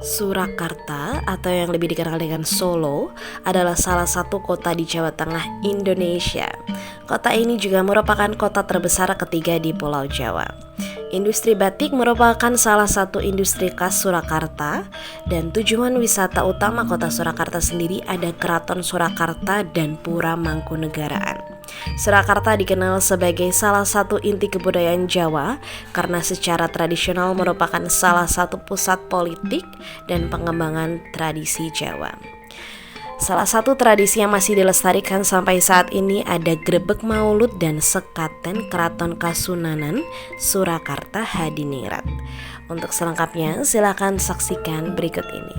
Surakarta atau yang lebih dikenal dengan Solo adalah salah satu kota di Jawa Tengah, Indonesia. Kota ini juga merupakan kota terbesar ketiga di Pulau Jawa. Industri batik merupakan salah satu industri khas Surakarta, dan tujuan wisata utama kota Surakarta sendiri ada Keraton Surakarta dan Pura Mangkunegaraan. Surakarta dikenal sebagai salah satu inti kebudayaan Jawa karena secara tradisional merupakan salah satu pusat politik dan pengembangan tradisi Jawa. Salah satu tradisi yang masih dilestarikan sampai saat ini ada Grebeg Maulud dan Sekaten Keraton Kasunanan Surakarta Hadiningrat. Untuk selengkapnya silakan saksikan berikut ini.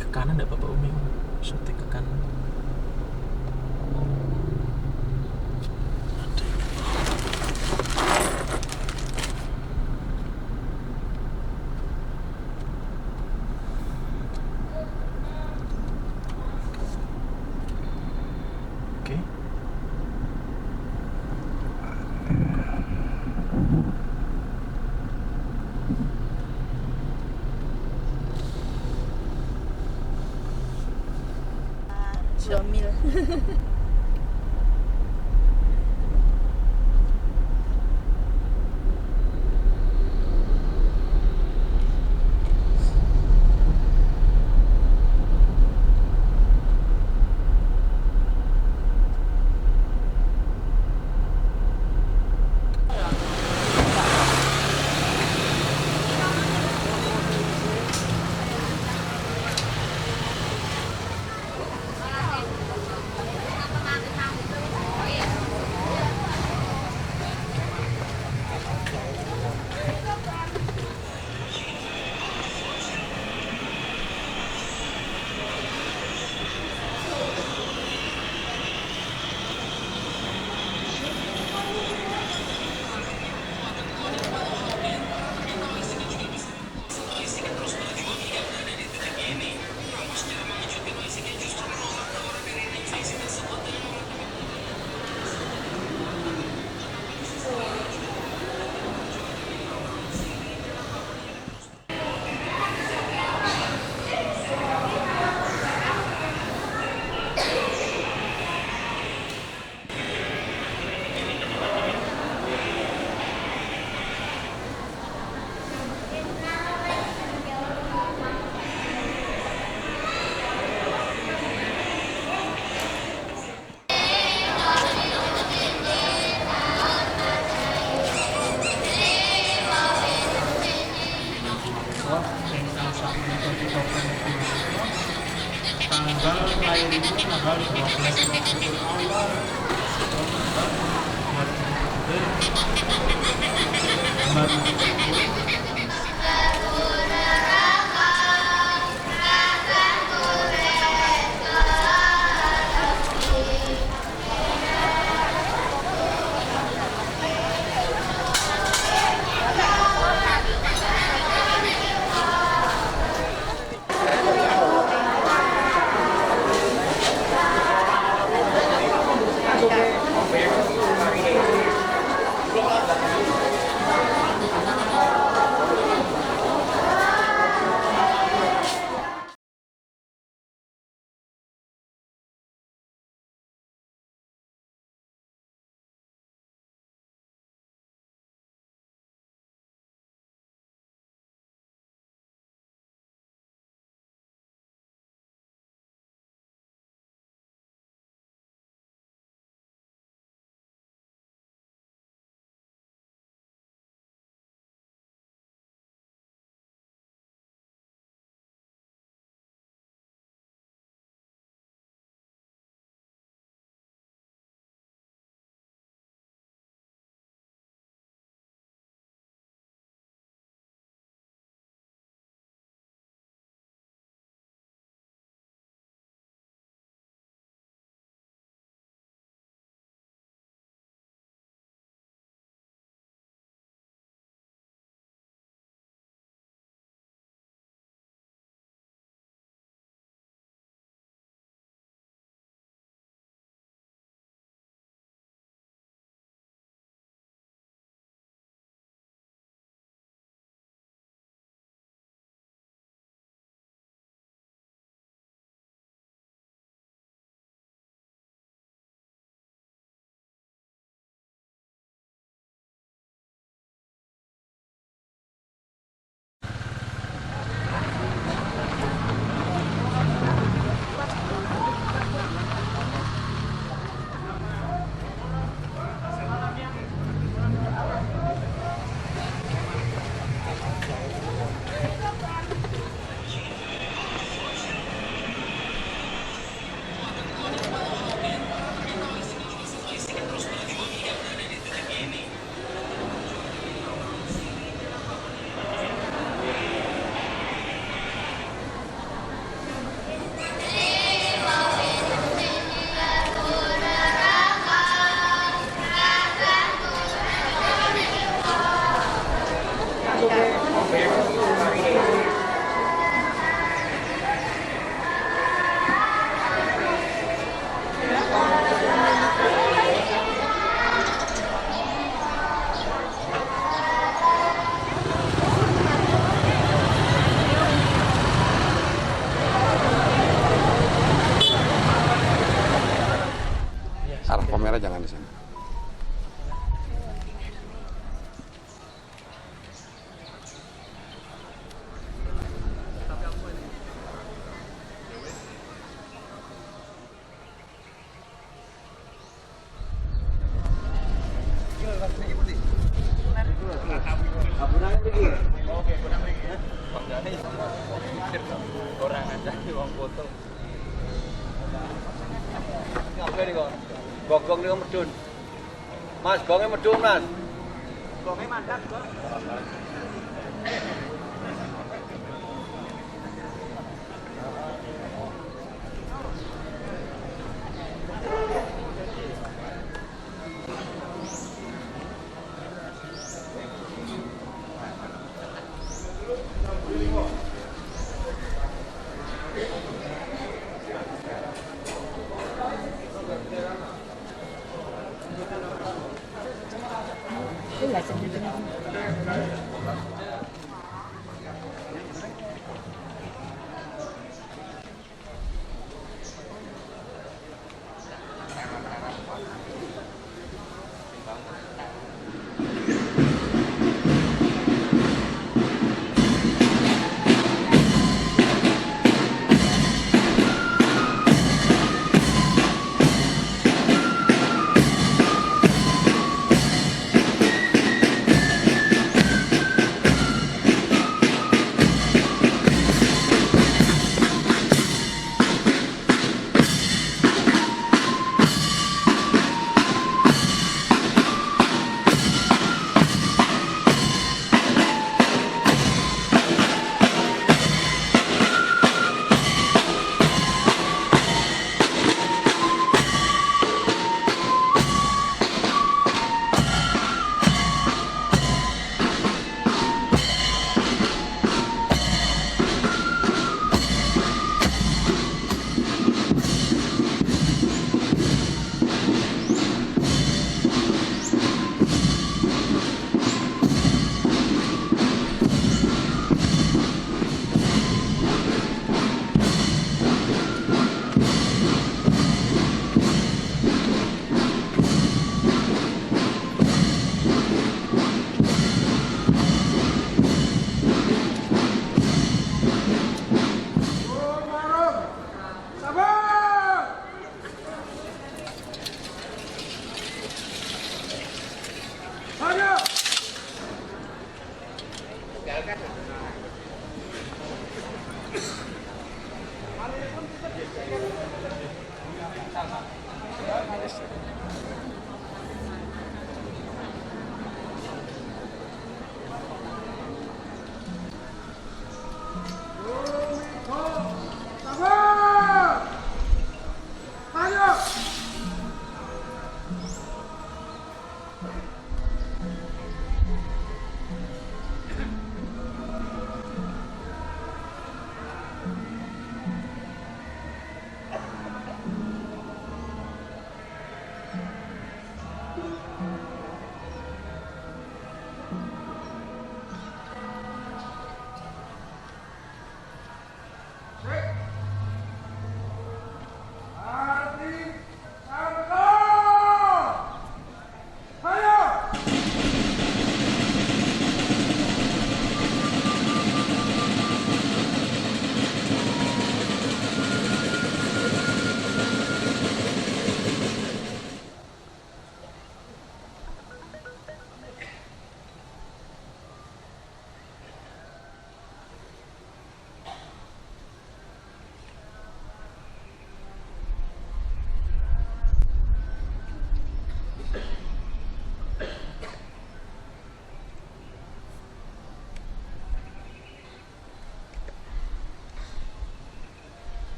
Ke kanan enggak Bapak Umi? Syuting ke kanan. Oke. Mil. Tanggal lahir itu tanggal 12 Rabiul Awal arah Palmerah jangan di sana. Orang aja di uang foto. Ngapain nih kok? Gogong nih medun. Mas, gongnya medun mas. Gongnya mantap kok.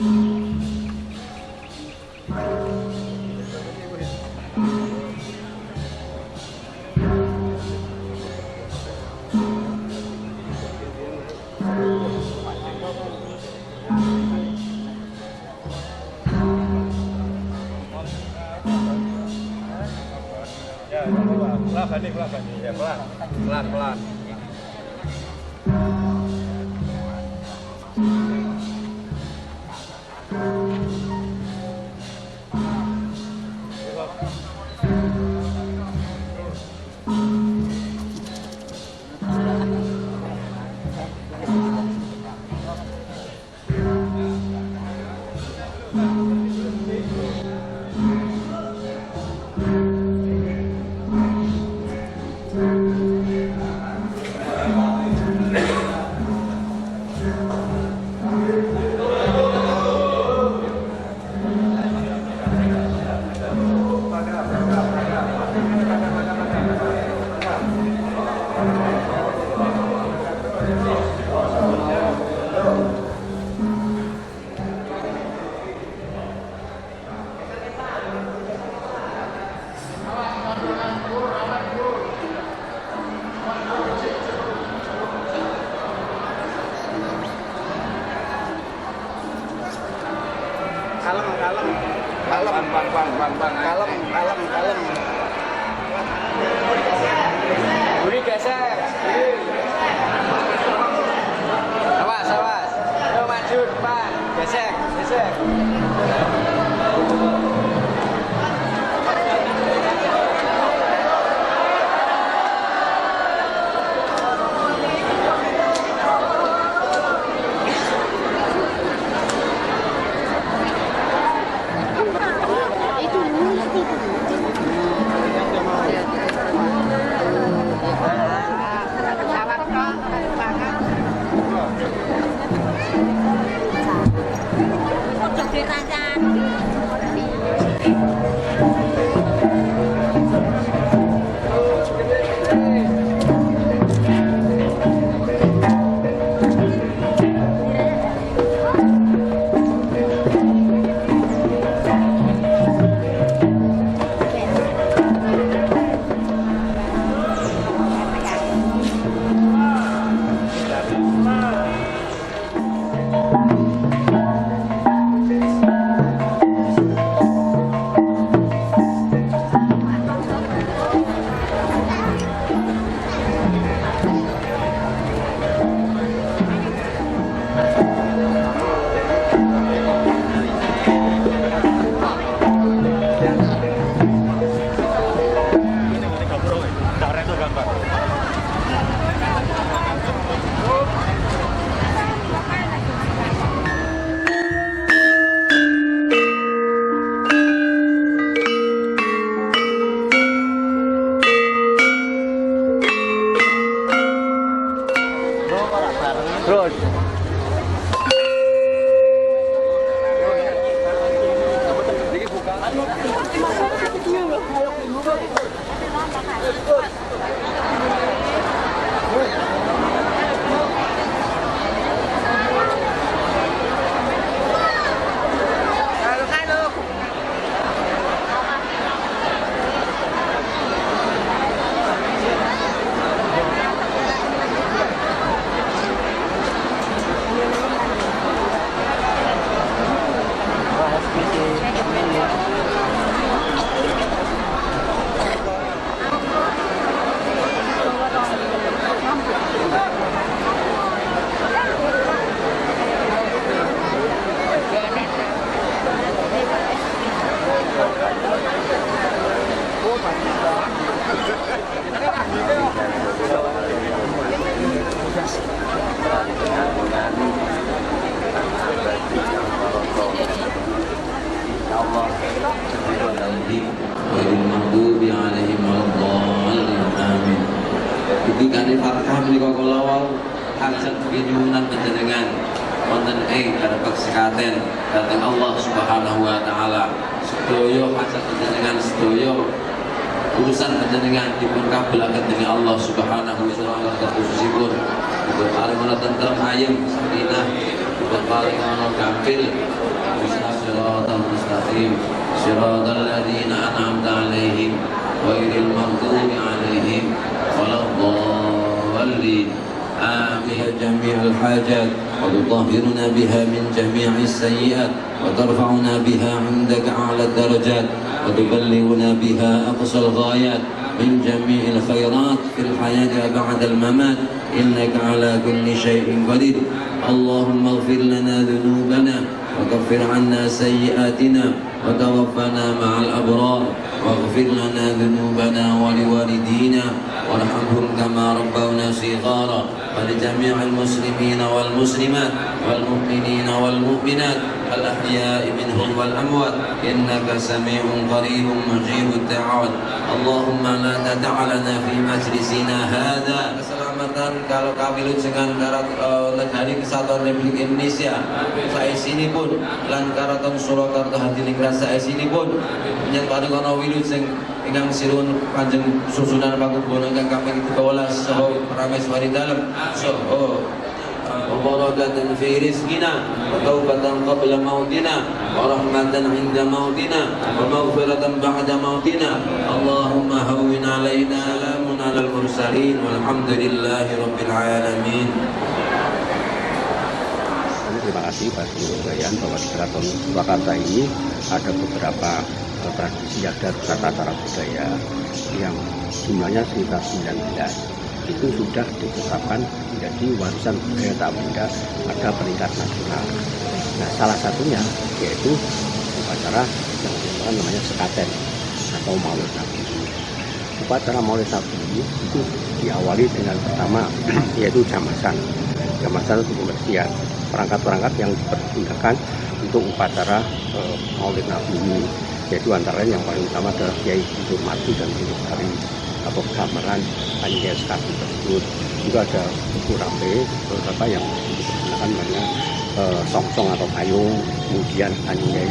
Ya, pelan, ya pelan. Kalem. Buri geser. Awas. Yo maju depan. Gesek. Terus. Iki kanthi Fatihah menika kula wau hajat pinyuwunan panjenengan wonten ing karebek sekaten dhateng Allah Subhanahu wa taala. Sedaya hajat panjenengan sedaya urusan panjenengan dipun kabulaken dening Allah Subhanahu wa taala khususipun untuk paring tentrem ayem sakinah وبارك ونكمل صراط المستقيم صراط الذين أنعمت عليهم غير المغضوب عليهم ولا الضالين آمين جميع الحاجات وتطهرنا بها من جميع السيئات وترفعنا بها عندك أعلى الدرجات وتبلغنا بها أقصى الغايات من جميع الخيرات في الحياة بعد الممات إنك على كل شيء قدير اللهم اغفر لنا ذنوبنا وكفر عنا سيئاتنا وتوفنا مع الأبرار واغفر لنا ذنوبنا ولوالدينا وارحمهم كما ربونا صغارا ولجميع المسلمين والمسلمات والمؤمنين والمؤمنات الأحياء منهم والأموات إنك سميع قريب مجيب الدعوات اللهم لا تدع لنا في مجلسنا هذا keselamatan kalau kawilut dengan negari kesatuan Republik Indonesia saisini pun lan karaton Surakarta Hadiningrat saisini pun nyat paduka wilut sing ingkang sinuwun Kanjeng Susunan Pakubono ingkang kaping 12 saha prameswari dalem saha وبركة في رزقنا وتوبة قبل موتنا ورحمة عند موتنا ومغفرة بعد موتنا اللهم هون علينا سلام على المرسلين والحمد لله رب العالمين. Terima kasih Pak Sudayan bahwa di Keraton Surakarta ini ada beberapa tradisi adat tata-cara budaya yang jumlahnya sekitar 19. Itu sudah ditetapkan menjadi warisan budaya tak benda pada peringkat nasional. Nah, salah satunya yaitu upacara yang dinamakan namanya sekaten atau Maulid Nabi. Upacara Maulid Nabi ini itu diawali dengan pertama yaitu jamasan. Jamasan itu pembersihan perangkat-perangkat yang dipergunakan untuk upacara Maulid Nabi ini, yaitu antara yang paling utama adalah Kiai Guntur Madu dan Guntur Sari atau gamelan Anjay Sekati tersebut. Juga ada buku rampe beberapa yang digunakan namanya songsong atau payung, kemudian Anjay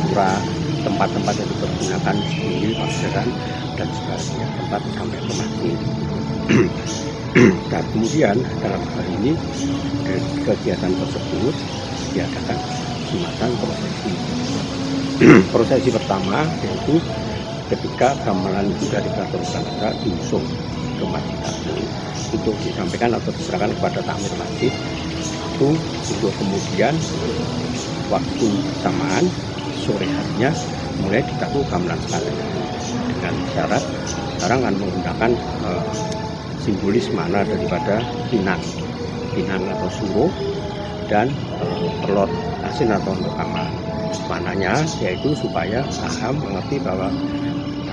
Sura, tempat-tempat yang dipergunakan seperti pasaran dan sebagainya, tempat sampai ke masjid. Dan kemudian dalam hal ini dari kegiatan tersebut diadakan sunatan prosesi. Prosesi pertama yaitu ketika gamelan itu dari Keraton Surakarta diusung ke Masjid Agung untuk disampaikan atau diserahkan kepada takmir masjid itu untuk kemudian waktu bersamaan sore harinya mulai ditabuh gamelan sekaten dengan syarat sekarang akan menggunakan simbolis mana daripada pinang atau suruh dan telur asin atau untuk gamelan. Mananya yaitu supaya paham mengerti bahwa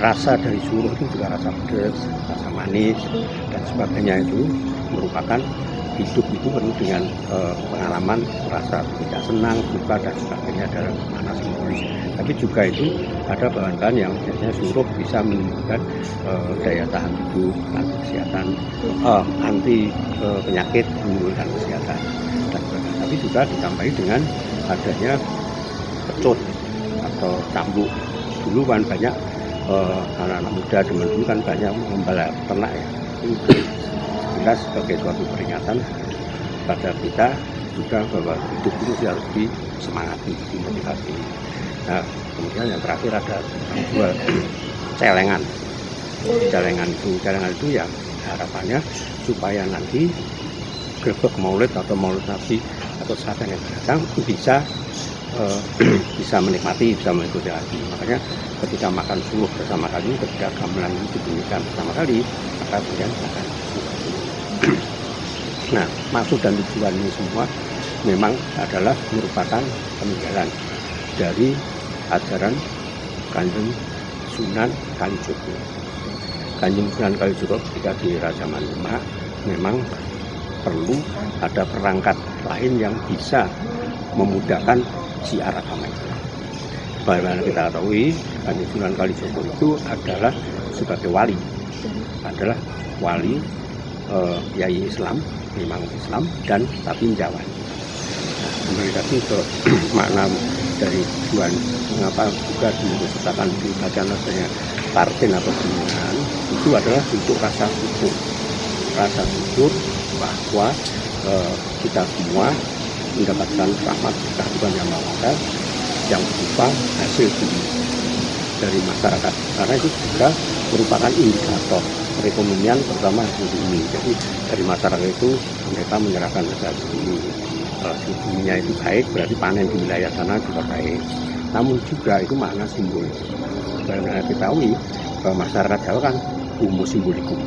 rasa dari suruh itu juga rasa pedas, rasa manis dan sebagainya itu merupakan hidup itu penuh dengan pengalaman rasa tidak senang, duka dan sebagainya dalam makna simbolis. Tapi juga itu ada bahan-bahan yang biasanya suruh bisa menunjukkan daya tahan tubuh, anti kesehatan, anti penyakit, menurunkan kesehatan dan sebagainya. Tapi juga ditambahi dengan adanya pecut atau cambuk. Dulu kan banyak anak-anak muda zaman dulu kan banyak membela ternak ya. Itu jelas sebagai suatu peringatan pada kita juga bahwa hidup itu harus disemangati, dimotivasi. Nah, kemudian yang terakhir ada dua celengan. Celengan itu yang harapannya supaya nanti gerbek maulid atau maulid nabi atau sekaten yang datang bisa menikmati, bisa mengikuti lagi. Makanya ketika makan suruh bersama kali, ketika gamelan itu dibunyikan bersama kali, maka kemudian akan nah, maksud dan tujuan ini semua memang adalah merupakan peninggalan dari ajaran Kanjeng Sunan Kalijogo. Kanjeng Sunan Kalijogo ketika di Raja Mandema memang perlu ada perangkat lain yang bisa memudahkan siar agama itu. Bagaimana kita ketahui, Kanjeng Sunan Kalijogo itu adalah sebagai wali, Yai Islam, Imam Islam dan Tapinjawan. Nah, kembali lagi ke makna dari tujuan mengapa juga disertakan di bacaan rasanya parten atau pembinaan itu adalah untuk rasa syukur bahwa kita semua mendapatkan rahmat berkah Tuhan Yang Maha Esa yang berupa hasil bumi dari masyarakat, karena itu juga merupakan indikator perekonomian terutama hasil bumi. Jadi dari masyarakat itu mereka menyerahkan hasil bumi. Kalau hasil buminya itu baik, berarti panen di wilayah sana juga baik. Namun juga itu makna simbol. Karena kita ketahui bahwa masyarakat Jawa kan homo simbolikum.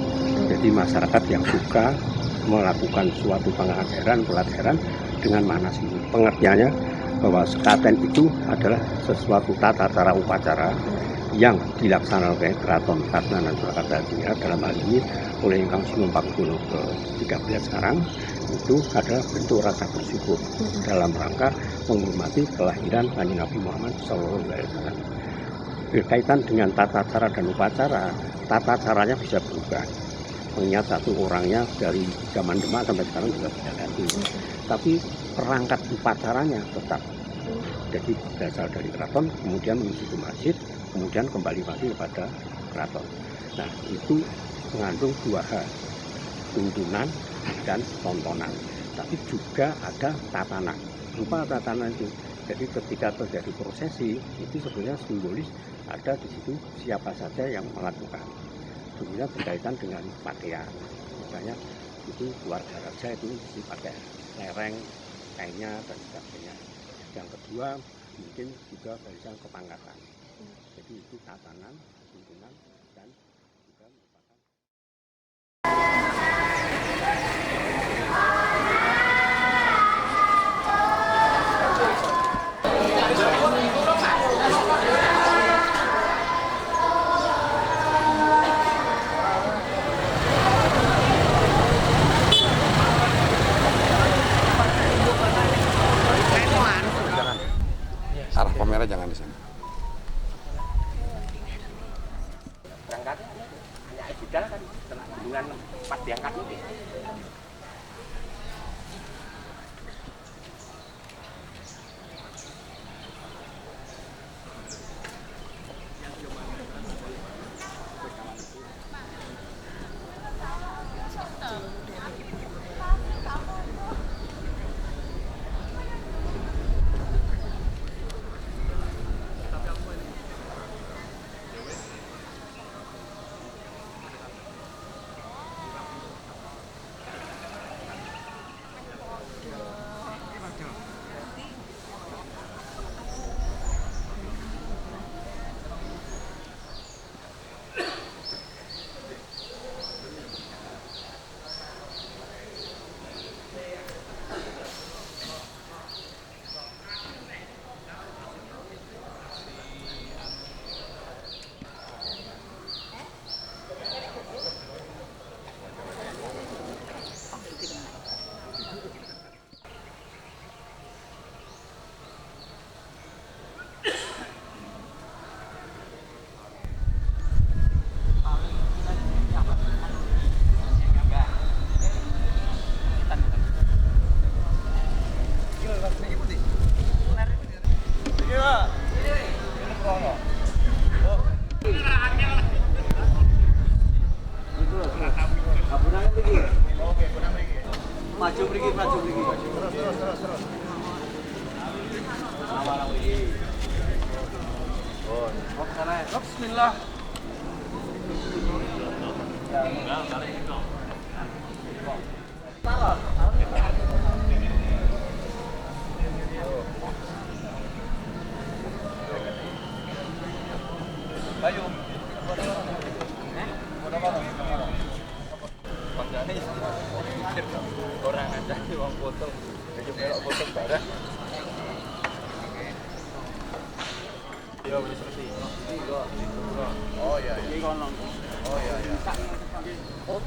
Jadi masyarakat yang suka melakukan suatu pelajaran dengan makna simbol. Pengertiannya bahwa sekaten itu adalah sesuatu tata cara upacara yang dilaksanakan oleh Keraton Kasenanan Surakarta dalam hal ini oleh Ingkang Sinopanggono ke-13 sekarang, itu adalah bentuk rasa bersyukur dalam rangka menghormati kelahiran Kanjeng Nabi Muhammad SAW. Berkaitan dengan tata cara dan upacara, tata caranya bisa berubah. Mengingat satu orangnya dari zaman Demak sampai sekarang juga bisa ganti. Tapi perangkat upacaranya tetap. Jadi berasal dari keraton, kemudian menuju ke masjid, kemudian kembali lagi kepada keraton. Nah, itu mengandung dua hal, tuntunan dan tontonan. Tapi juga ada tatanan. Lupa tatanan itu. Jadi ketika terjadi prosesi, itu sebenarnya simbolis ada di situ siapa saja yang melakukan. Sebenarnya berkaitan dengan pakaian. Misalnya itu keluarga raja itu pakai lereng, kainnya dan sebagainya. Yang kedua mungkin juga barisan kepangkatan. Jadi itu tatanan, tuntunan dan juga merupakan. Arah kamera jangan di sana. Berangkatnya hanya budal kan, kena kandungan pas diangkat itu. Maju pergi. Terus. Awal lagi. Oh, sana. Bismillah. Ayo. Orang aja uang potong, jadi melok potong barang. Yo, wis selesai. Oh iya. Oh iya. Oh.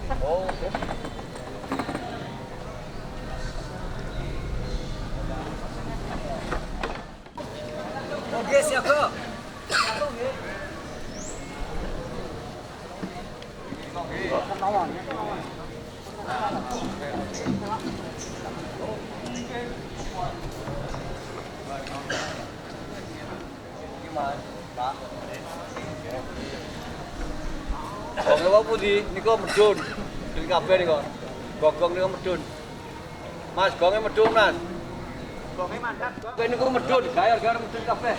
Oke, siap, Bro. Bang apa putih? Niku medun. Jadi kabeh niku. Gogong niku medun. Mas, gonge medun, Mas. Ini kok medun, gayar medun kabeh.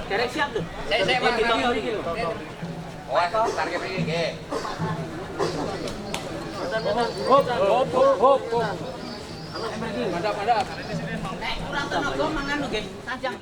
Derek siap tuh. Saya oh, target ini nggih. Hop. Madap. Nek kurang tenaga mangan nggih, tajang.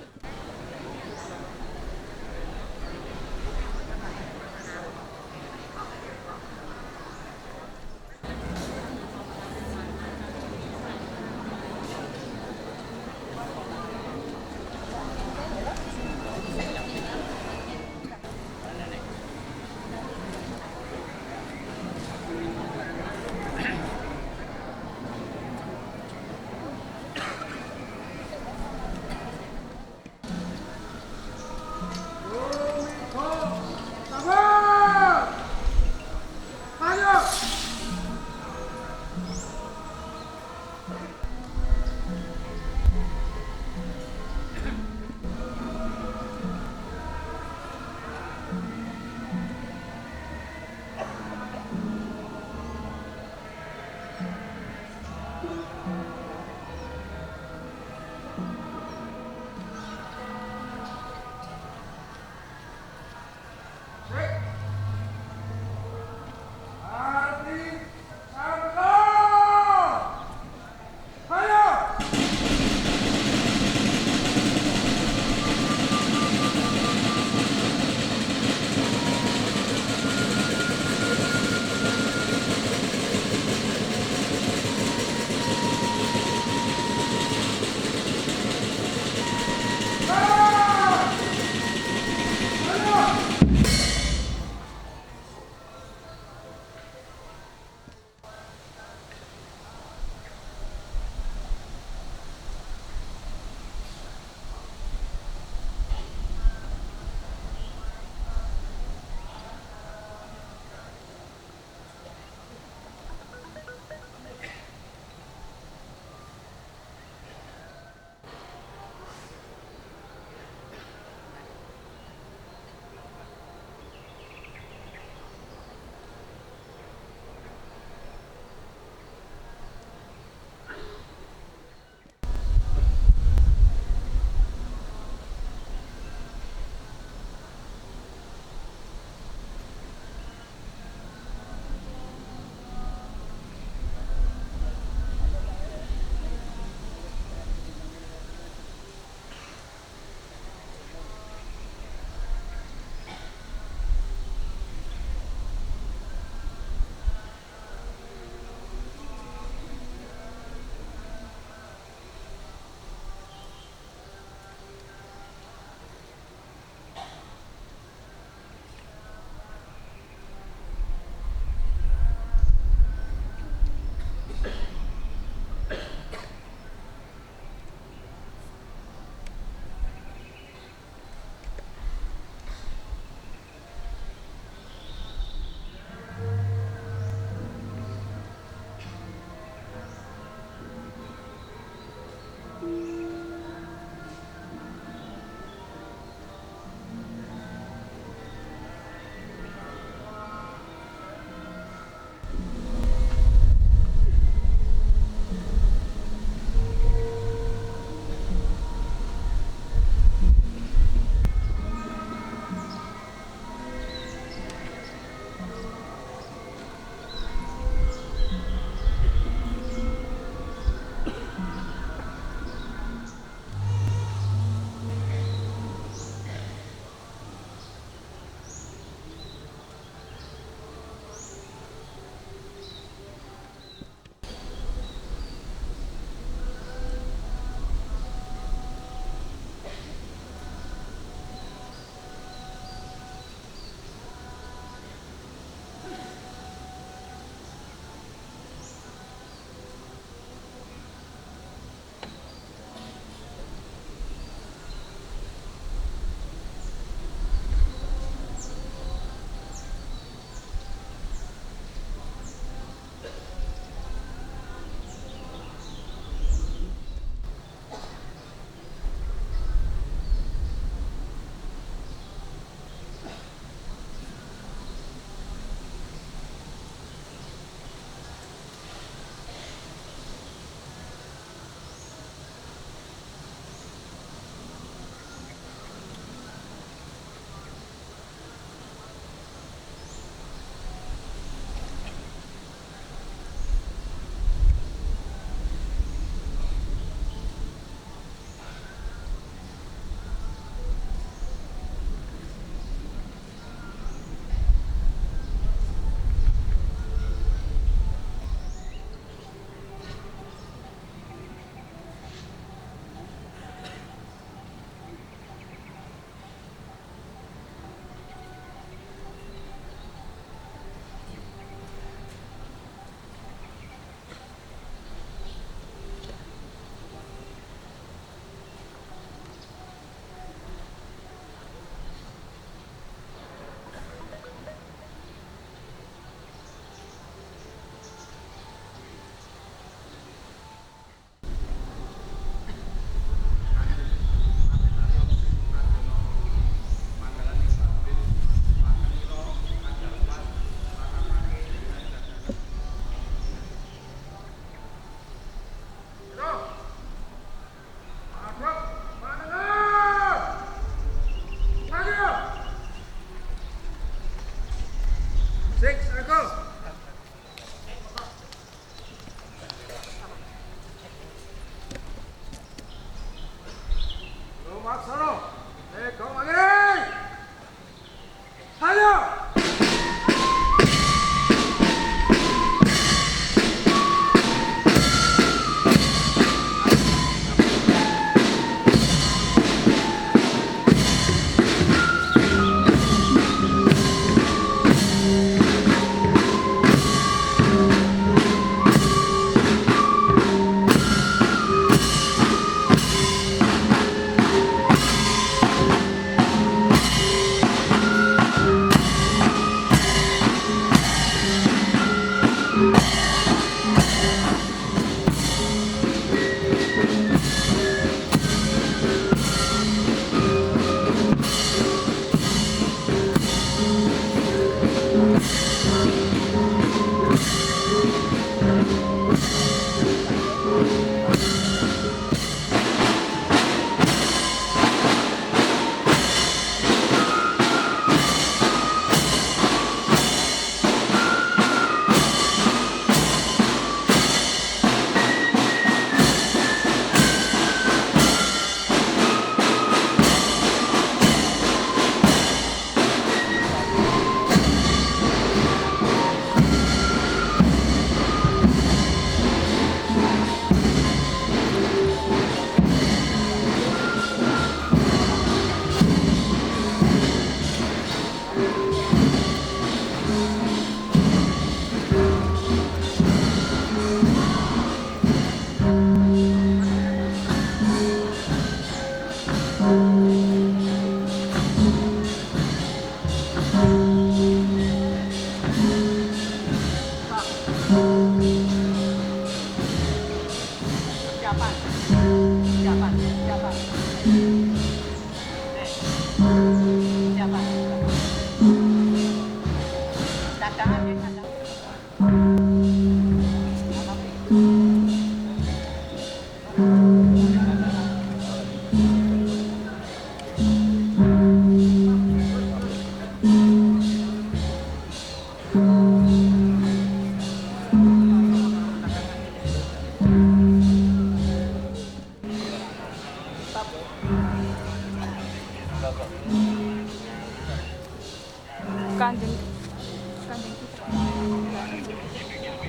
Kanjeng kita.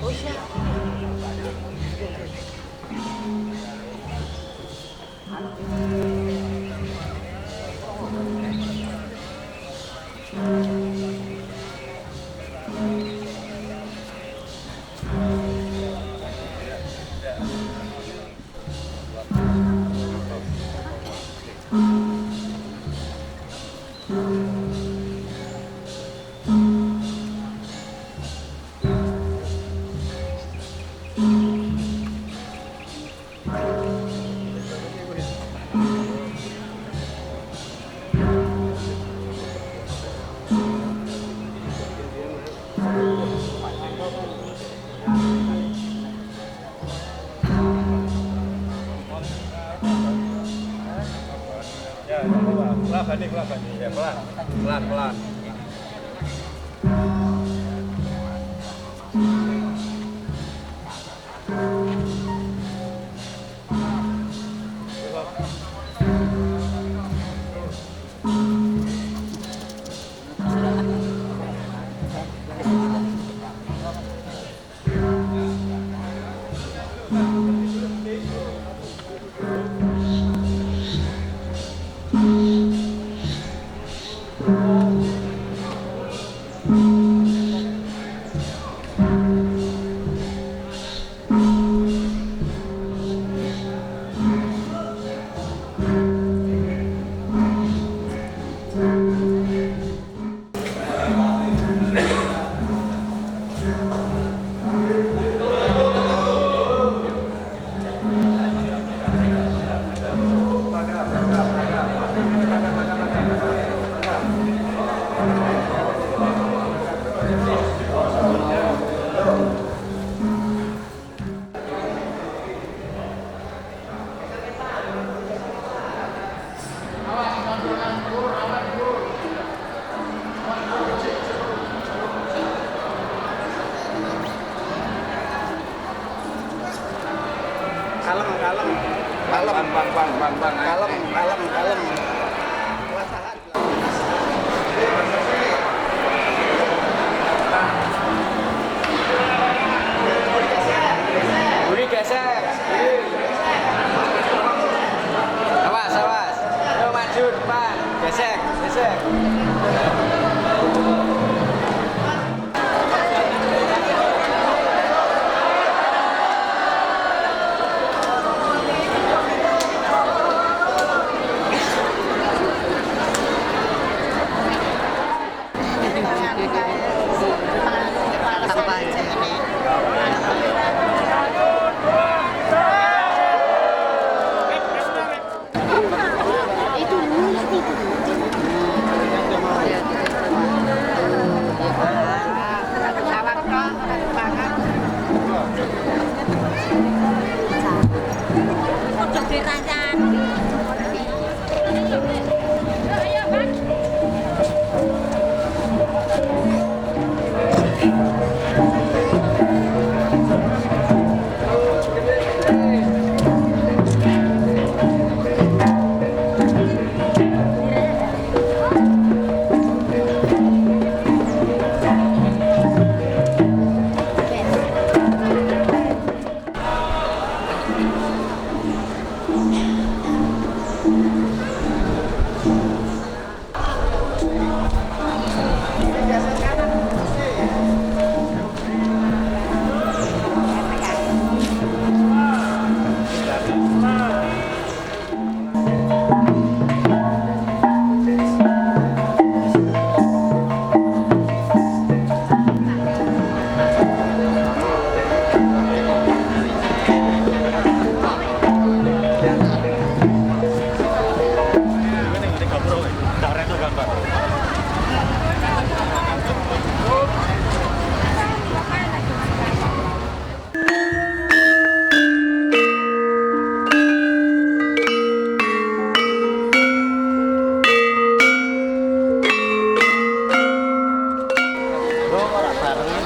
Oh siap. Ya, pelan, ya pelan. kalem. Budi gesek. Awas. Ayo maju depan. Gesek.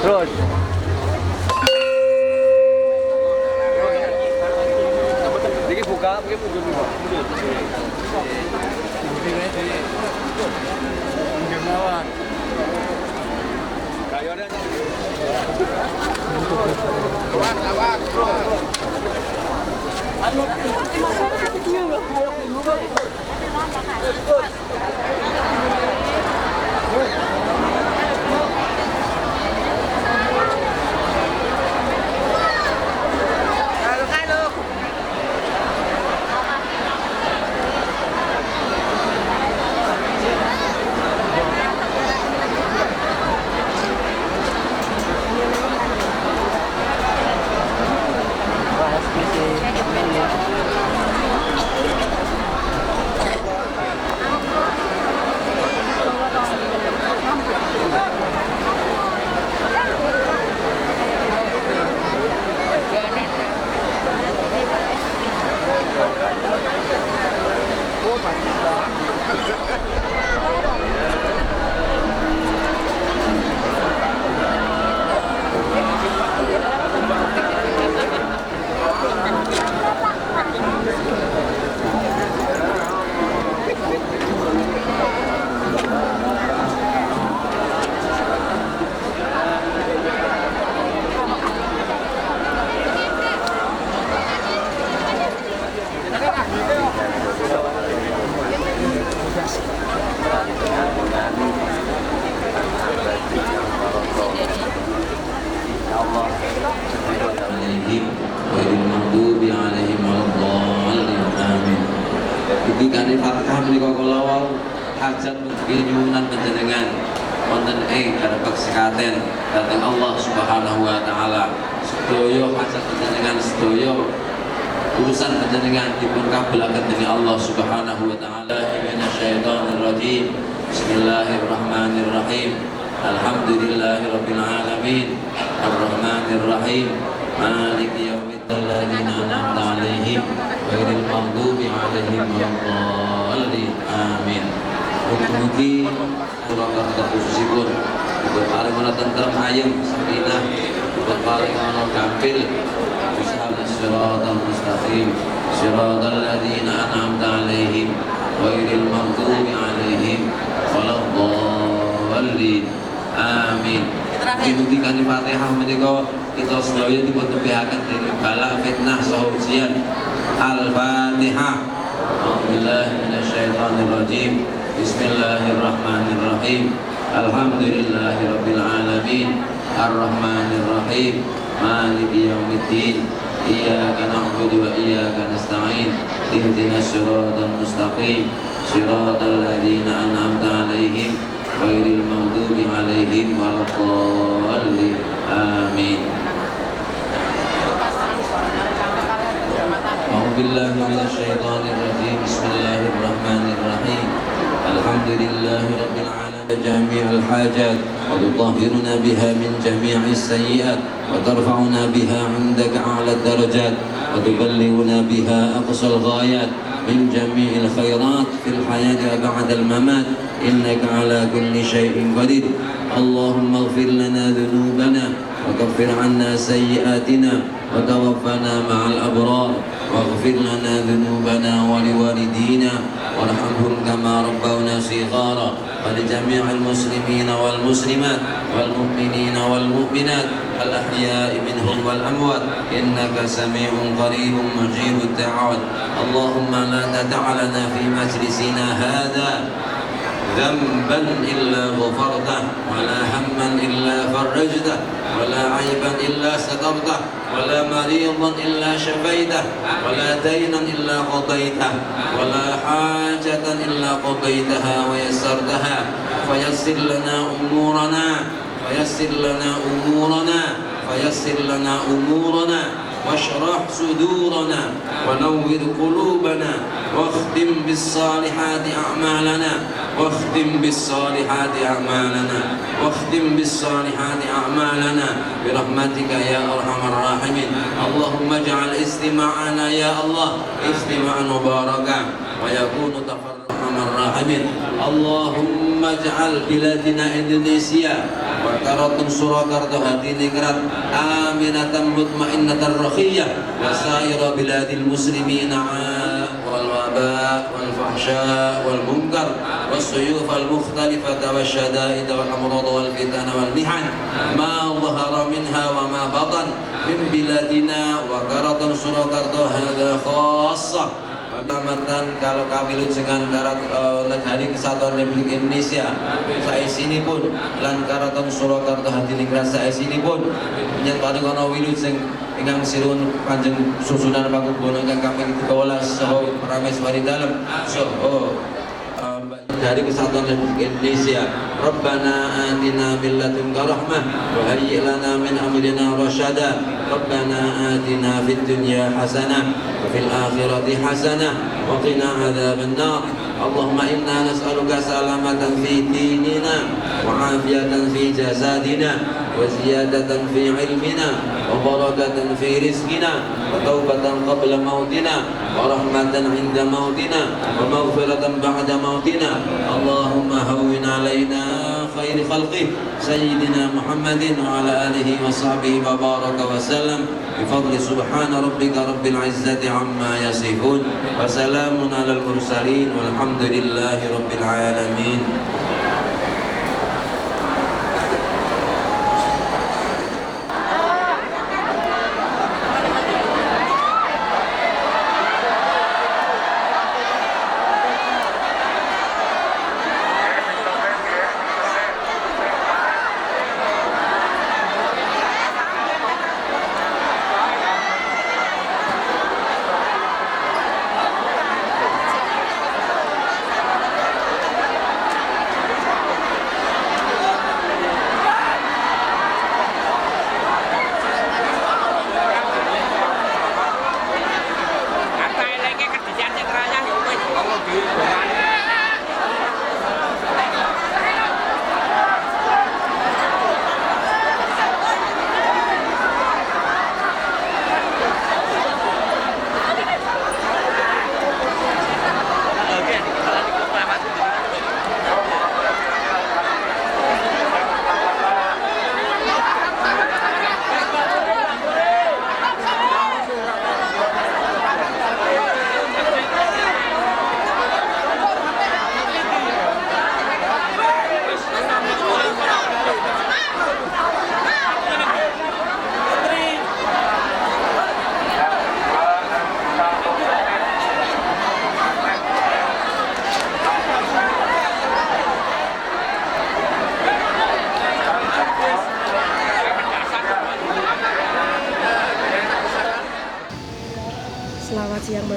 Terus. Iki buka, iki mundur buka. Dikane Fatihah menika kula wau hajat pinyuwunan panjenengan wonten ing karebek sekaten dhateng Allah Subhanahu wa taala. Sedaya hajat panjenengan sedaya urusan panjenengan dipun kabulaken dening Allah Subhanahu wa taala. Minasyaitonir rajim. Bismillahirrahmanirrahim. Alhamdulillahirabbil alamin. Arrahmanir rahim. Maliki yaumiddin. An'amta 'alaihim ghairil maghdubi 'alaihim waladdallin. Amin. Mugi-mugi kula kata khususipun uga paring ana tentrem ayem sakinah, uga paring ana gampil bismillahirrahmanirrahim. صراط الذين أنعمت عليهم غير المغضوب عليهم ولا الضالين. Amin. Dibuktikan di Fatihah menika kita sedaya dipun tebihaken dening bala fitnah saha ujian. Al-Fatihah. A'udzubillahi minasyaitonirrajim. Bismillahirrahmanirrahim. Alhamdulillahirabbil alamin. Arrahmanirrahim. Maliki yaumiddin. Iyyaka na'budu wa iyyaka nasta'in. Ihdinas siratal mustaqim. Siratal ladzina an'amta 'alaihim ghairil maghdubi 'alaihim waladdallin. Amin. A'udzubillahi minasyaitonir rajim. Bismillahirrahmanirrahim. Alhamdulillahirabbil alamin. Jami'ul hajat wa tutahhiruna biha min jami'is sayyi'at wa tarfa'una biha 'indaka 'ala ad-darajat wa tuballighuna biha aqsal ghayat min jami'il khairat fil hayati wa ba'dal mamat innaka 'ala kulli syai'in qadir. Allahumma ighfir lana dhunubana wa kaffir 'anna sayyi'atina wa tawaffana ma'al abrar waghfir lana dhunubana wa liwalidina warhamhum kama rabbawna shighara wa li jami'il muslimina wal muslimat wal mu'minina wal mu'minat al ahya'i minhum wal amwat innaka sami'un qaribun mujibud da'awat. Allahumma la tad'a lana fi majlisina hadha ذنبا إلا غفرته ولا هما إلا فرجته ولا عيبا إلا سترته ولا مريضا إلا شفيته ولا دينا إلا قضيته ولا حاجة إلا قضيتها ويسرتها فيسر لنا أمورنا فيسر لنا أمورنا فيسر لنا أمورنا واشرح صدورنا ونور قلوبنا واختم بالصالحات أعمالنا واختم بالصالحات أعمالنا واختم بالصالحات أعمالنا برحمتك يا أرحم الراحمين. اللهم اجعل استماعنا يا الله استماعا مباركا ويكون تفرحا الراحمين. اللهم اجعل بلادنا إندونيسيا وكرة سراكرت هدينكرت آمنة مطمئنة رخية وسائر بلاد المسلمين والوباء والفحشاء والمنكر والسيوف المختلفة والشدائد والأمراض والفتن والمحن ما ظهر منها وما بطن من بلادنا وكرة سراكرت هذا خاصة. Kecamatan kalau kawilut dengan Negari Kesatuan Republik Indonesia saisini pun lan karaton Surakarta Hadiningrat saisini pun nyatane kono wilut sing ingkang sirun Kanjeng susunan Pakubono ingkang kaping 13 saha prameswari dalem saha dari Kesatuan Republik Indonesia. Rabbana atina min ladunka rahmah wa hayyi lana min amrina rasyada. Rabbana atina fid dunya hasanah wa fil akhirati hasanah wa qina adzaban nar. Allahumma inna nas'aluka salamatan fi dinina wa afiyatan fi jasadina wa ziyadatan fi ilmina wa barakatan fi rizqina wa taubatan qabla mautina wa rahmatan 'inda mautina wa maghfiratan ba'da mautina. Allahumma hawwin 'alaina khairi khalqih sayyidina Muhammadin wa ala alihi wa sahbihi wa baraka wa sallam bi fadli subhana rabbika rabbil 'izzati 'amma yasifun wa salamun 'alal mursalin walhamdulillahi rabbil alamin.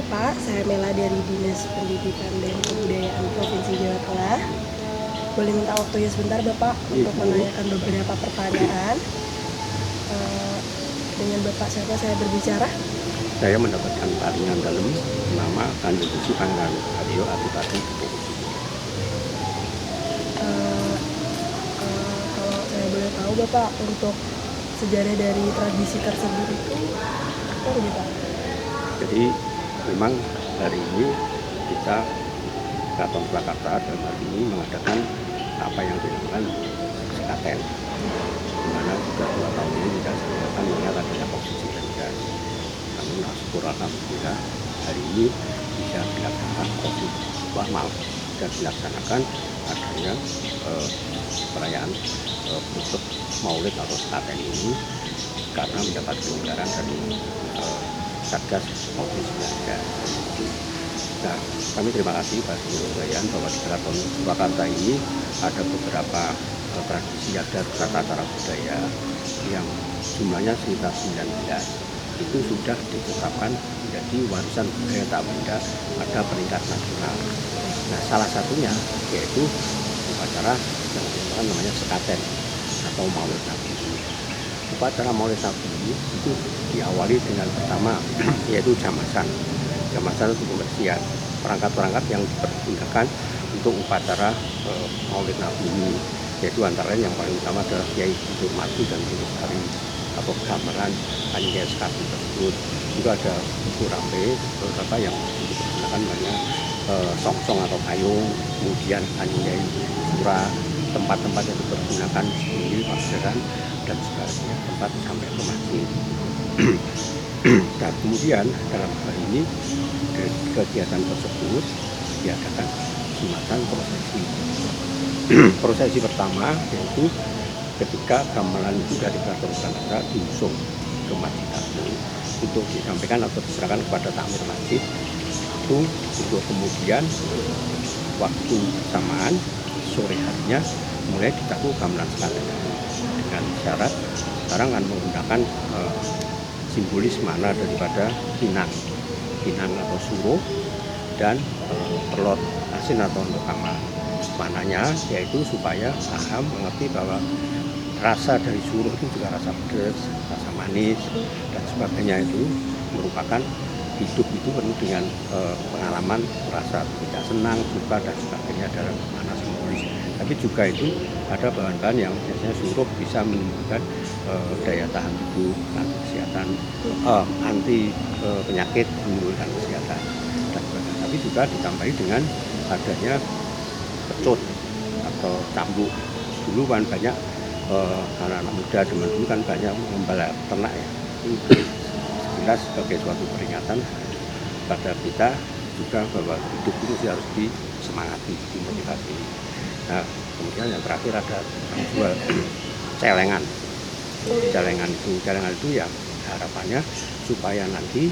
Bapak, saya Mela dari Dinas Pendidikan dan Kebudayaan Provinsi Jawa Tengah. Boleh minta waktunya sebentar Bapak untuk menanyakan beberapa pertanyaan. Dengan Bapak siapa saya berbicara? Saya mendapatkan paringan dalam nama Kanjeng Gusti Pangeran Haryo Adipati Kepung. Kalau saya boleh tahu Bapak, untuk sejarah dari tradisi tersebut itu apa gitu Pak? Jadi memang hari ini kita Keraton Surakarta dalam hal ini mengadakan apa yang dinamakan sekaten, di mana sudah 2 tahun ini tidak dilakukan mengingat adanya COVID-19. Namun syukur alhamdulillah hari ini bisa dilaksanakan COVID normal dan dilaksanakan adanya perayaan untuk Maulid atau sekaten ini karena mendapat kelonggaran dari Satgas COVID-19. Nah, kami terima kasih Pak Kebudayaan bahwa di Keraton Surakarta ini ada beberapa tradisi adat tata-cara budaya yang jumlahnya sekitar 19 itu sudah ditetapkan menjadi warisan budaya tak benda pada peringkat nasional. Nah, salah satunya yaitu upacara yang namanya sekaten atau Maulid Nabi. Upacara Maulid Nabi ini itu diawali dengan pertama yaitu jamasan. Jamasan itu pembersihan perangkat-perangkat yang dipergunakan untuk upacara Maulid Nabi ini, yaitu antara lain yang paling utama adalah Kiai Hurmati dan Lestari atau gamelan Anjay Sekati tersebut. Juga ada kurambe beberapa yang digunakan banyak songsong atau payung, kemudian Anjay Sura, tempat-tempat yang dipergunakan seperti pasaran dan sebagainya, tempat sampai ke masjid. Dan kemudian dalam hal ini kegiatan tersebut diadakan Jumatan prosesi. Prosesi pertama yaitu ketika gamelan itu dari Keraton Surakarta diusung ke Masjid Agung untuk disampaikan atau diserahkan kepada takmir masjid itu untuk kemudian waktu bersamaan sore harinya mulai ditaku gamelan sekaten dengan syarat sekarang akan menggunakan simbolis mana daripada pinang atau suruh dan telur asin atau nukama. Mananya yaitu supaya paham mengerti bahwa rasa dari suruh itu juga rasa pedas, rasa manis dan sebagainya itu merupakan hidup itu penuh dengan pengalaman rasa tidak senang, suka dan sebagainya dalam makna simbolis. Tapi juga itu ada bahan-bahan yang biasanya suruh bisa menimbulkan daya tahan tubuh, anti kesehatan, anti penyakit, menimbulkan kesehatan dan sebagainya. Tapi juga ditambahi dengan adanya pecut atau cambuk. Dulu kan banyak anak-anak muda zaman dulu kan banyak membala ternak ya. Jelas sebagai suatu peringatan pada kita juga bahwa hidup itu harus disemangati, dimotivasi. Nah, kemudian yang terakhir ada yang jual celengan. Celengan itu ya harapannya supaya nanti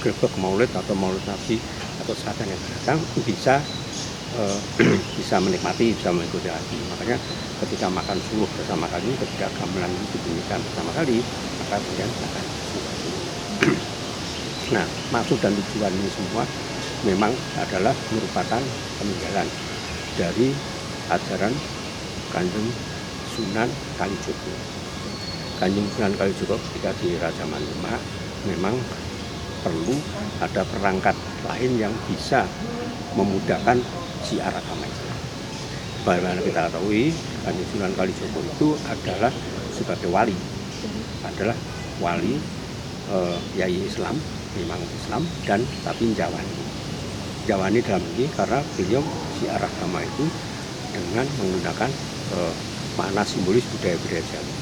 grebek Maulid atau Maulid Nabi atau sekaten yang datang bisa menikmati, bisa mengikuti lagi. Makanya ketika makan suruh bersama kali, ketika gamelan itu dibunyikan pertama kali, maka kemudian akan Nah, maksud dan tujuan ini semua memang adalah merupakan peninggalan dari ajaran Kanjeng Sunan Kalijogo. Kanjeng Sunan Kalijogo ketika di Raja Mandema memang perlu ada perangkat lain yang bisa memudahkan siar agama Islam. Bagaimana kita ketahui, Kanjeng Sunan Kalijogo itu adalah sebagai wali, Yai Islam, memang Islam dan tapi Jawani dalam ini karena beliau siar agama itu dengan menggunakan makna simbolis budaya-budaya Jawa.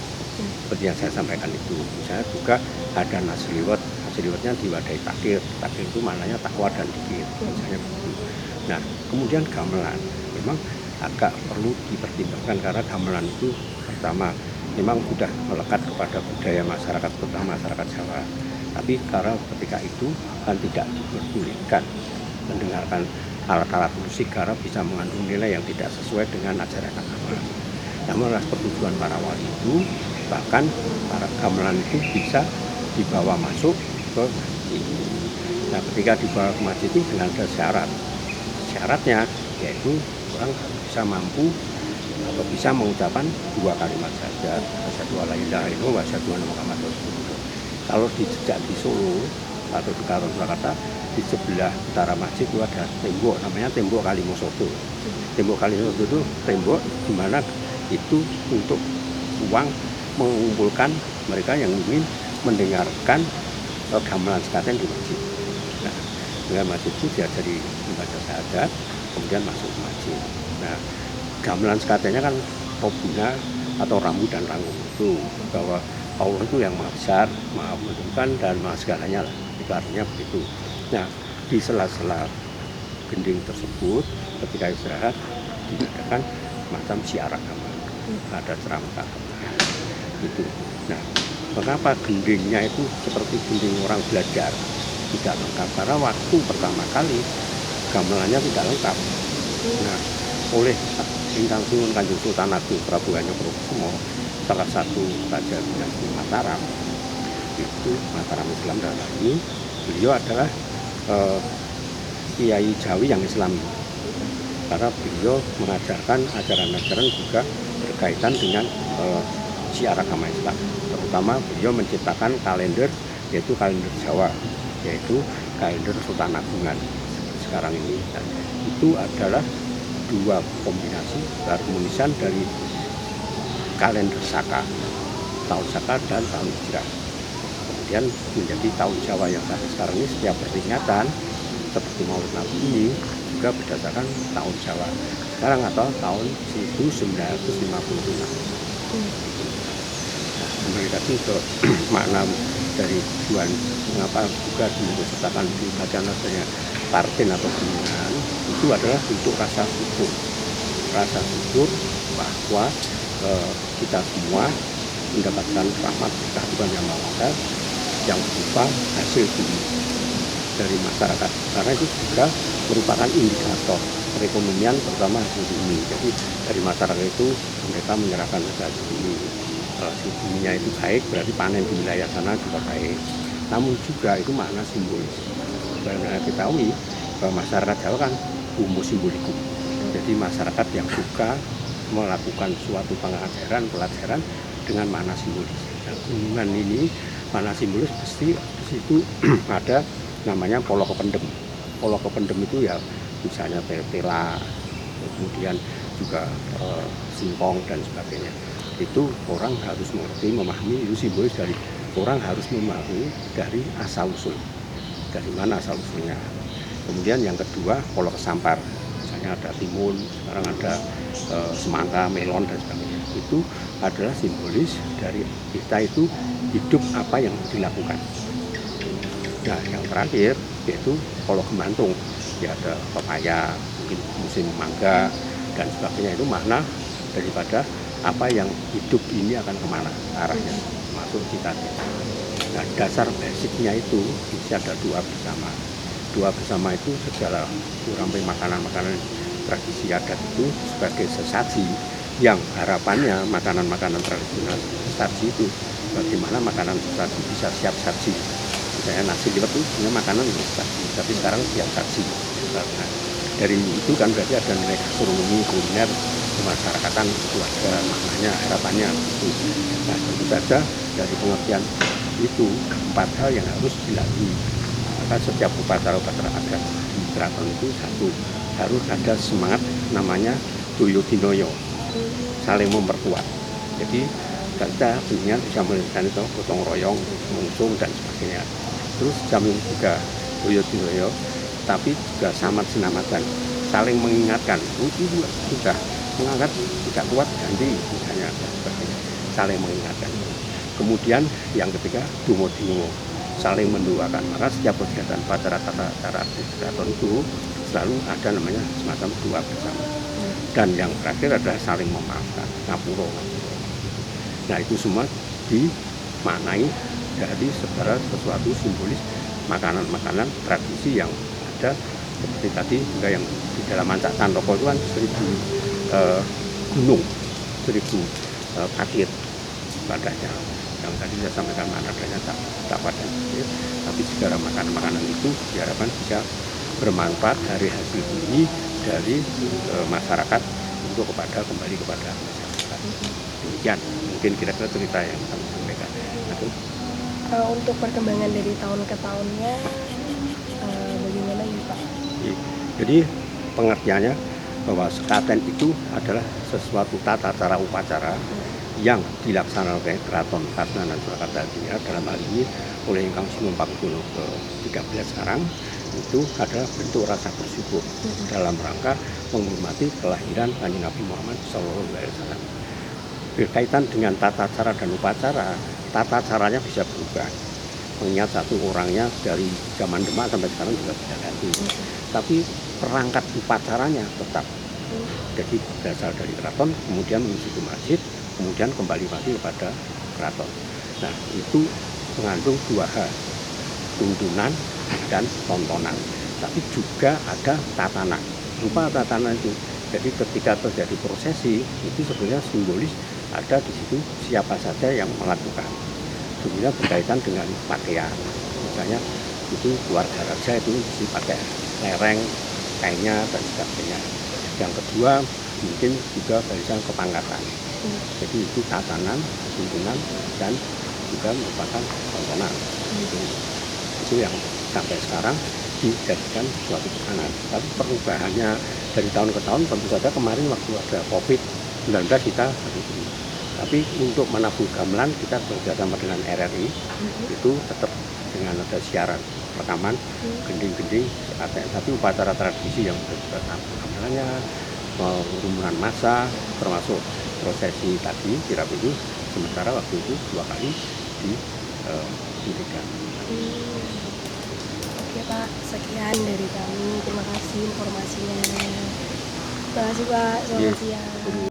Seperti yang saya sampaikan itu, misalnya juga ada nasliwatnya diwadai takdir itu maknanya takwa dan dikir, misalnya begitu. Nah, kemudian gamelan memang agak perlu dipertimbangkan karena gamelan itu pertama memang sudah melekat kepada budaya masyarakat, terutama masyarakat Jawa. Tapi karena ketika itu kan tidak diperbolehkan mendengarkan alat-alat musik karena bisa mengandung nilai yang tidak sesuai dengan ajaran agama. Namun atas persetujuan para wali itu, bahkan para gamelan itu bisa dibawa masuk ke masjid. Nah, ketika dibawa ke masjid itu dengan ada syarat. Syaratnya yaitu orang bisa mampu atau bisa mengucapkan 2 kalimat syahadat, asyhadu alla ilaha illallah wa asyhadu anna muhammadar rasulullah. Kalau di Jejak di Solo atau di Karon Surakarta, di sebelah utara masjid itu ada tembok namanya tembok Kalimosodo. Tembok Kalimosodo itu tembok di mana itu untuk uang mengumpulkan mereka yang ingin mendengarkan gamelan sekaten di masjid. Nah, dengan masjid itu diajari membaca syahadat, kemudian masuk ke masjid. Nah, gamelan sekatennya kan Robuna atau Rambu dan Ranggung itu bahwa Allah itu yang maha besar, maha menentukan dan maha segalanya lah. Itu artinya begitu. Nah, di sela-sela gending tersebut ketika istirahat diadakan macam siar agama, ada ceramah agama itu. Nah, mengapa gendingnya itu seperti gending orang belajar tidak lengkap? Karena waktu pertama kali gamelannya tidak lengkap. Nah, oleh Ingkang Suwun Kanjeng Sultan Agung Prabu Hanyokrokusumo, salah satu raja dinasti Mataram, itu Mataram Islam dan ini beliau adalah Kiai Jawi yang Islami, karena beliau mengajarkan ajaran-ajaran juga berkaitan dengan syiar agama Islam. Terutama beliau menciptakan kalender, yaitu kalender Jawa, yaitu kalender Sultan Agungan sekarang ini. Dan itu adalah 2 kombinasi keharmonisan dari kalender Saka, tahun Saka dan tahun Hijrah. Kemudian menjadi tahun Jawa yang sekarang ini setiap peringatan seperti Maulid Nabi ini juga berdasarkan tahun Jawa sekarang atau tahun 1955. Nah, kembali lagi ke makna dari tujuan mengapa juga disertakan di bacaan adanya parten atau bimbingan itu adalah untuk rasa syukur bahwa kita semua mendapatkan rahmat Tuhan Yang Maha Esa yang berupa hasil bumi dari masyarakat, karena itu juga merupakan indikator perekonomian terutama hasil bumi. Jadi dari masyarakat itu mereka menyerahkan hasil bumi, hasil buminya itu baik berarti panen di wilayah sana juga baik. Namun juga itu makna simbolis. Karena kita ketahui bahwa masyarakat Jawa kan homo simbolikum. Jadi masyarakat yang suka melakukan suatu pelajaran dengan makna simbolis. Nah, gunungan ini makna simbolis pasti di situ ada namanya polo kependem. Polo kependem itu ya misalnya tela, kemudian juga singkong dan sebagainya. Itu orang harus mengerti, memahami, itu simbolis dari orang harus memahami dari asal usul. Dari mana asal usulnya. Kemudian yang kedua polo kesampar. Misalnya ada timun, sekarang ada semangka, melon dan sebagainya. Itu adalah simbolis dari kita itu hidup apa yang dilakukan. Nah, yang terakhir yaitu polo gemantung. Ya ada pepaya, mungkin musim mangga dan sebagainya. Itu makna daripada apa yang hidup ini akan kemana arahnya, masuk cita-cita. Nah, dasar basicnya itu bisa ada doa bersama. Doa bersama itu segala sampai makanan-makanan tradisi adat itu sebagai sesaji yang harapannya makanan-makanan tradisional sesaji itu bagaimana makanan sesaji bisa siap saji. Misalnya nasi liwet itu punya makanan sesaji, tapi sekarang siap saji. Nah, dari itu kan berarti ada nilai gastronomi kuliner kemasyarakatan itu ada maknanya harapannya itu. Nah, tentu saja dari pengertian itu 4 hal yang harus dilalui. Maka setiap upacara-upacara adat di keraton itu satu, harus ada semangat namanya Toyotinoyo, saling memperkuat. Jadi kita sebenarnya bisa melihat itu gotong royong, mengusung dan sebagainya. Terus jamin juga Toyotinoyo, tapi juga samat sinamatan, saling mengingatkan. Itu sudah mengangkat tidak kuat ganti misalnya dan sebagainya, saling mengingatkan. Kemudian yang ketiga Dumo-Dingo, saling mendoakan. Maka setiap kegiatan acara di keraton itu selalu ada namanya semacam doa bersama. Dan yang terakhir adalah saling memaafkan, ngapuro. Nah, itu semua dimaknai dari secara sesuatu simbolis makanan-makanan tradisi yang ada seperti tadi juga yang di dalam Mancak Candoko itu kan 1000 gunung, 1000 pakir. ibadahnya. Yang tadi saya sampaikan adanya tak pada tapi segala makanan-makanan itu diharapkan bisa bermanfaat dari hasil bumi dari masyarakat untuk kembali kepada masyarakat. Demikian mungkin kira-kira cerita yang kami sampaikan. Untuk perkembangan dari tahun ke tahunnya bagaimana ya Pak? Jadi pengertiannya bahwa sekaten itu adalah sesuatu tata cara upacara yang dilaksanakan oleh Keraton Kasunanan Surakarta Hadiningrat dalam hal ini oleh Ingkang Sinopanggono ke-13 sekarang itu adalah bentuk rasa bersyukur dalam rangka menghormati kelahiran Kanjeng Nabi Muhammad SAW. Berkaitan dengan tata cara dan upacara, tata caranya bisa berubah. Mengingat satu orangnya dari zaman Demak sampai sekarang juga bisa ganti. Tapi perangkat upacaranya tetap. Jadi berasal dari keraton, kemudian menuju ke masjid, kemudian kembali lagi kepada keraton. Nah, itu mengandung dua hal, tuntunan dan tontonan. Tapi juga ada tatanan. Lupa tatanan itu. Jadi ketika terjadi prosesi, itu sebenarnya simbolis ada di situ siapa saja yang melakukan. Sebenarnya berkaitan dengan pakaian. Misalnya itu keluarga raja itu dipakai lereng, kainnya dan sebagainya. Yang kedua mungkin juga barisan kepangkatan. Jadi itu tatanan, tuntunan dan juga merupakan tontonan. Itu yang sampai sekarang dijadikan suatu tekanan. Tapi perubahannya dari tahun ke tahun tentu saja kemarin waktu ada COVID-19 kita harus ini. Tapi untuk menabuh gamelan kita bekerjasama dengan RRI itu tetap dengan ada siaran rekaman gending-gending tapi upacara tradisi yang berbeda gamelannya, kerumunan massa termasuk prosesi tadi kirap itu sementara waktu itu 2 kali dihentikan. Oke Pak, sekian dari kami. Terima kasih informasinya. Terima kasih Pak, selamat siang.